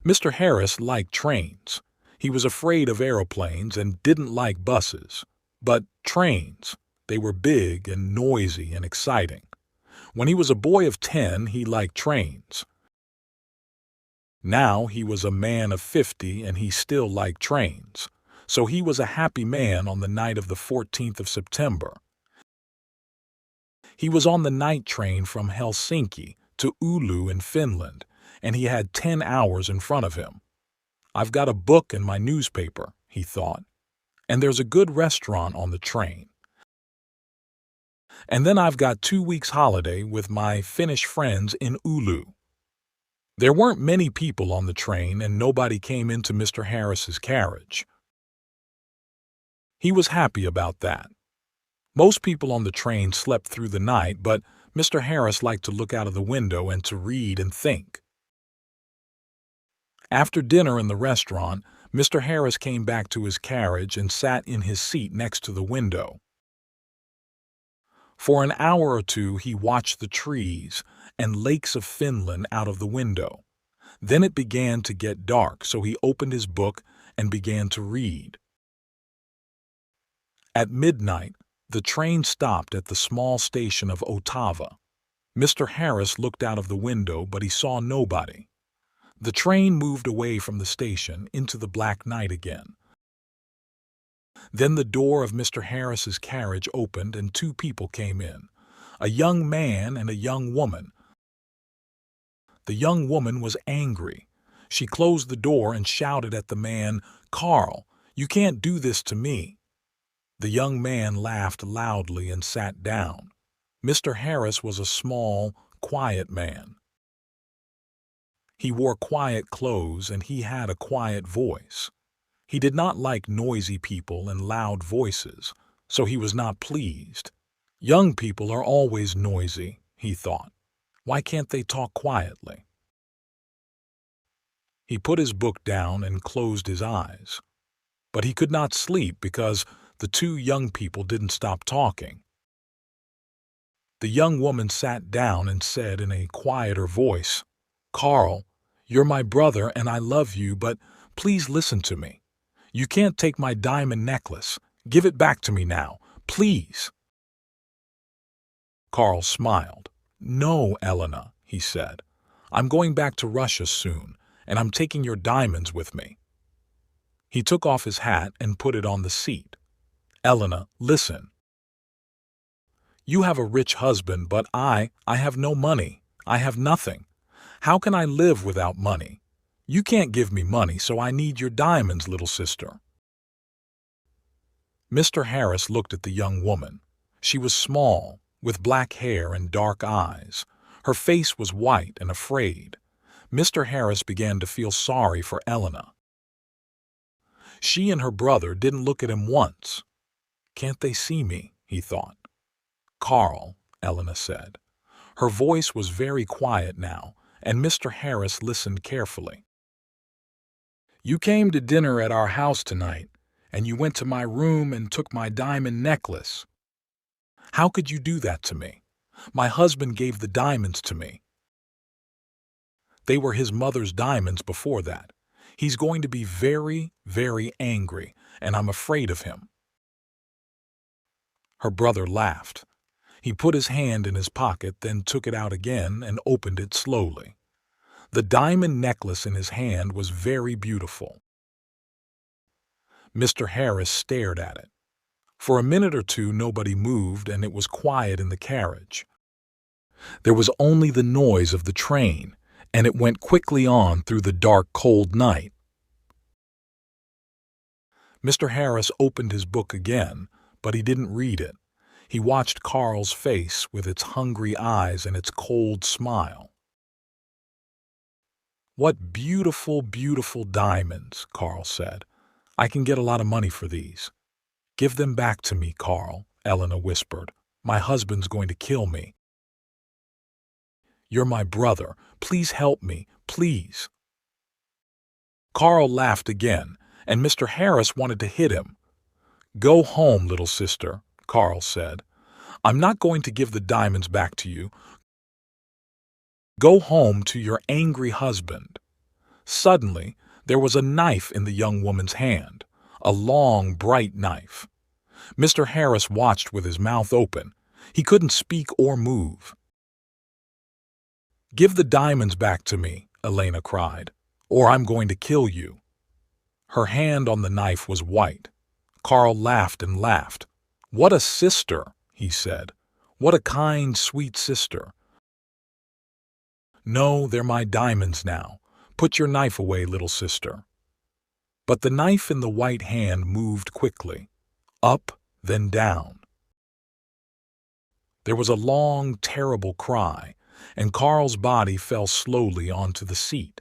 Mr. Harris liked trains. He was afraid of aeroplanes and didn't like buses. But trains, they were big and noisy and exciting. When he was a boy of 10, he liked trains. Now he was a man of 50 and he still liked trains. So he was a happy man on the night of the 14th of September. He was on the night train from Helsinki to Oulu in Finland, and he had 10 hours in front of him. I've got a book and my newspaper, he thought, and there's a good restaurant on the train. And then I've got 2 weeks holiday with my Finnish friends in Oulu. There weren't many people on the train and nobody came into Mr. Harris's carriage. He was happy about that. Most people on the train slept through the night, but Mr. Harris liked to look out of the window and to read and think. After dinner in the restaurant, Mr. Harris came back to his carriage and sat in his seat next to the window. For an hour or two he watched the trees and lakes of Finland out of the window. Then it began to get dark, so he opened his book and began to read. At midnight, the train stopped at the small station of Otava. Mr. Harris looked out of the window, but he saw nobody. The train moved away from the station into the black night again. Then the door of Mr. Harris's carriage opened and 2 people came in, a young man and a young woman. The young woman was angry. She closed the door and shouted at the man, "Carl, you can't do this to me." The young man laughed loudly and sat down. Mr. Harris was a small, quiet man. He wore quiet clothes and he had a quiet voice. He did not like noisy people and loud voices, so he was not pleased. Young people are always noisy, he thought. Why can't they talk quietly? He put his book down and closed his eyes. But he could not sleep because the 2 young people didn't stop talking. The young woman sat down and said in a quieter voice, "Carl, you're my brother and I love you, but please listen to me. You can't take my diamond necklace. Give it back to me now, please." Carl smiled. "No, Elena," he said. "I'm going back to Russia soon, and I'm taking your diamonds with me." He took off his hat and put it on the seat. "Elena, listen. You have a rich husband, but I have no money. I have nothing. How can I live without money? You can't give me money, so I need your diamonds, little sister." Mr. Harris looked at the young woman. She was small, with black hair and dark eyes. Her face was white and afraid. Mr. Harris began to feel sorry for Elena. She and her brother didn't look at him once. "Can't they see me?" he thought. "Carl," Elena said. Her voice was very quiet now, and Mr. Harris listened carefully. "You came to dinner at our house tonight, and you went to my room and took my diamond necklace. How could you do that to me? My husband gave the diamonds to me. They were his mother's diamonds before that. He's going to be very, very angry, and I'm afraid of him." Her brother laughed. He put his hand in his pocket, then took it out again and opened it slowly. The diamond necklace in his hand was very beautiful. Mr. Harris stared at it. For a minute or two nobody moved and it was quiet in the carriage. There was only the noise of the train, and it went quickly on through the dark, cold night. Mr. Harris opened his book again, but he didn't read it. He watched Carl's face with its hungry eyes and its cold smile. "What beautiful, beautiful diamonds," Carl said. "I can get a lot of money for these." "Give them back to me, Carl," Elena whispered. "My husband's going to kill me." "You're my brother. Please help me, please." Carl laughed again, and Mr. Harris wanted to hit him. "Go home, little sister," Carl said. "I'm not going to give the diamonds back to you. Go home to your angry husband." Suddenly, there was a knife in the young woman's hand, a long, bright knife. Mr. Harris watched with his mouth open. He couldn't speak or move. "Give the diamonds back to me," Elena cried, "or I'm going to kill you." Her hand on the knife was white. Carl laughed and laughed. "What a sister," he said. "What a kind, sweet sister." "No, they're my diamonds now. Put your knife away, little sister." But the knife in the white hand moved quickly, up, then down. There was a long, terrible cry, and Carl's body fell slowly onto the seat.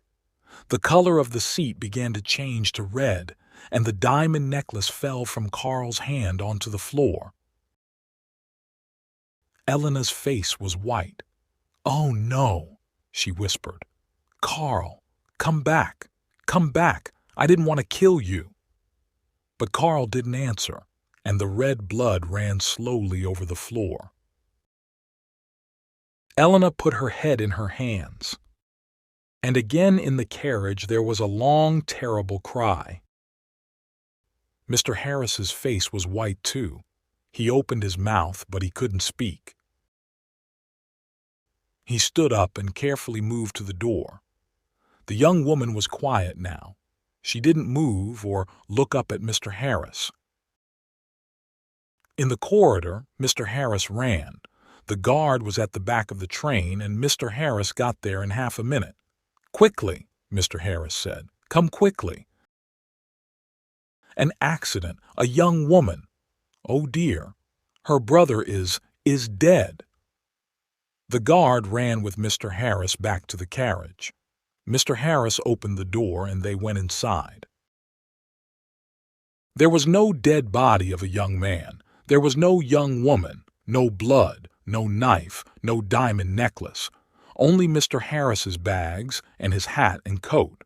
The color of the seat began to change to red, and the diamond necklace fell from Carl's hand onto the floor. Elena's face was white. "Oh, no," she whispered. "Carl, come back. Come back. I didn't want to kill you." But Carl didn't answer, and the red blood ran slowly over the floor. Elena put her head in her hands. And again in the carriage there was a long, terrible cry. Mr. Harris's face was white too. He opened his mouth, but he couldn't speak. He stood up and carefully moved to the door. The young woman was quiet now. She didn't move or look up at Mr. Harris. In the corridor, Mr. Harris ran. The guard was at the back of the train, and Mr. Harris got there in half a minute. "Quickly," Mr. Harris said. "Come quickly." "An accident. A young woman. Oh dear. Her brother is dead." The guard ran with Mr. Harris back to the carriage. Mr. Harris opened the door and they went inside. There was no dead body of a young man. There was no young woman, no blood, no knife, no diamond necklace. Only Mr. Harris's bags and his hat and coat.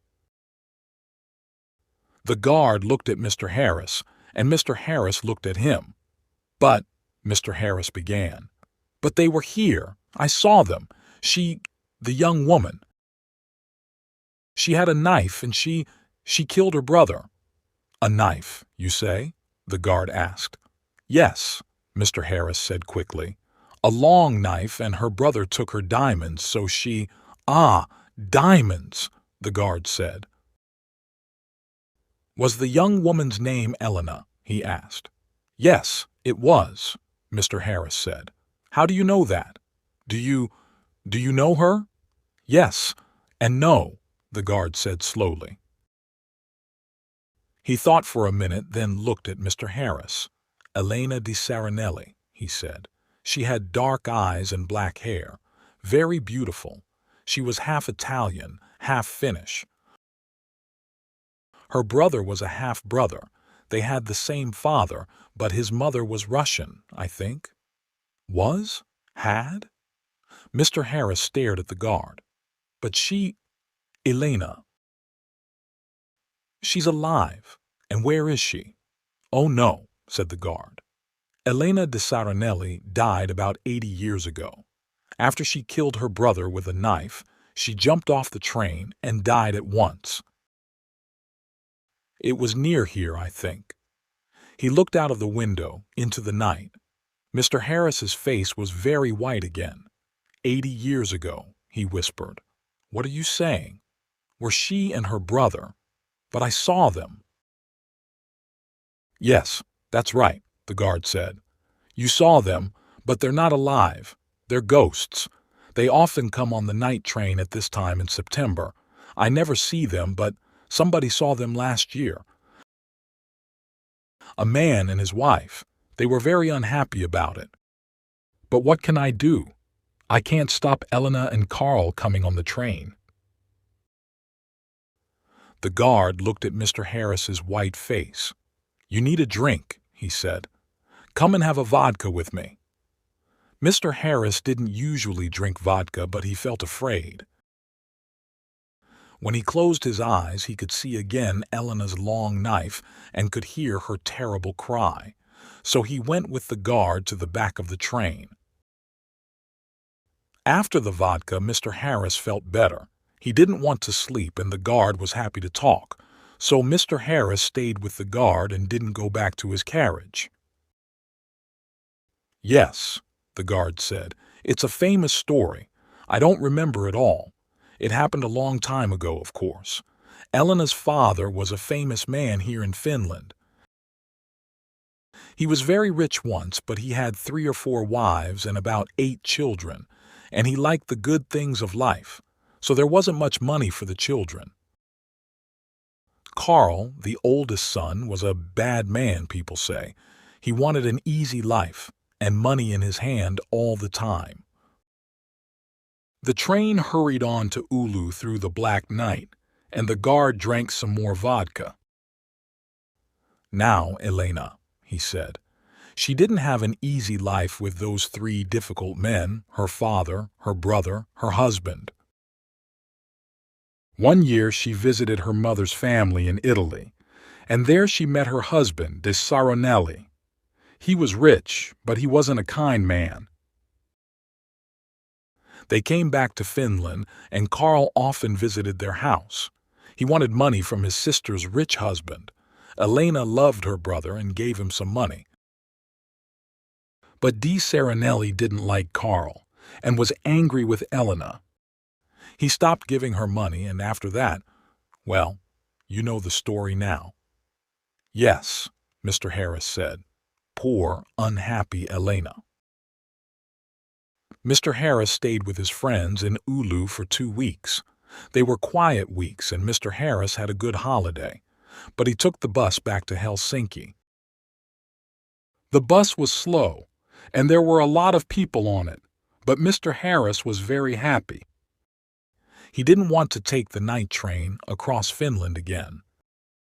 The guard looked at Mr. Harris, and Mr. Harris looked at him. "But," Mr. Harris began, "but they were here. I saw them. The young woman. She had a knife and she killed her brother." "A knife, you say?" the guard asked. "Yes," Mr. Harris said quickly. "A long knife, and her brother took her diamonds, so she—" "Ah, diamonds," the guard said. "Was the young woman's name Elena?" he asked. "Yes, it was," Mr. Harris said. "How do you know that? Do you know her?" "Yes, and no," the guard said slowly. He thought for a minute, then looked at Mr. Harris. "Elena di Saranelli," he said. "She had dark eyes and black hair. Very beautiful. She was half Italian, half Finnish. Her brother was a half-brother. They had the same father, but his mother was Russian, I think." "Was? Had?" Mr. Harris stared at the guard. "But Elena, she's alive. And where is she?" "Oh, no," said the guard. "Elena di Saranelli died about 80 years ago. After she killed her brother with a knife, she jumped off the train and died at once. It was near here, I think." He looked out of the window, into the night. Mr. Harris's face was very white again. 80 years ago," he whispered. "What are you saying? Were she and her brother? But I saw them." "Yes, that's right," the guard said. "You saw them, but they're not alive. They're ghosts. They often come on the night train at this time in September. I never see them, but somebody saw them last year. A man and his wife. They were very unhappy about it. But what can I do? I can't stop Elena and Carl coming on the train." The guard looked at Mr. Harris's white face. "You need a drink," he said. "Come and have a vodka with me." Mr. Harris didn't usually drink vodka, but he felt afraid. When he closed his eyes, he could see again Elena's long knife and could hear her terrible cry. So he went with the guard to the back of the train. After the vodka, Mr. Harris felt better. He didn't want to sleep, and the guard was happy to talk, so Mr. Harris stayed with the guard and didn't go back to his carriage. "Yes," the guard said. "It's a famous story. I don't remember it all. It happened a long time ago, of course. Elena's father was a famous man here in Finland. He was very rich once, but he had 3 or 4 wives and about 8 children, and he liked the good things of life, so there wasn't much money for the children. Carl, the oldest son, was a bad man, people say. He wanted an easy life and money in his hand all the time. The train hurried on to Oulu through the black night, and the guard drank some more vodka. "Now, Elena," he said. She didn't have an easy life with those 3 difficult men, her father, her brother, her husband. One year she visited her mother's family in Italy, and there she met her husband, de Saronelli. He was rich, but he wasn't a kind man. They came back to Finland, and Carl often visited their house. He wanted money from his sister's rich husband. Elena loved her brother and gave him some money. But de Saronelli didn't like Carl and was angry with Elena. He stopped giving her money, and after that, well, you know the story now. "Yes," Mr. Harris said. "Poor, unhappy Elena." Mr. Harris stayed with his friends in Oulu for 2 weeks. They were quiet weeks, and Mr. Harris had a good holiday, but he took the bus back to Helsinki. The bus was slow, and there were a lot of people on it, but Mr. Harris was very happy. He didn't want to take the night train across Finland again.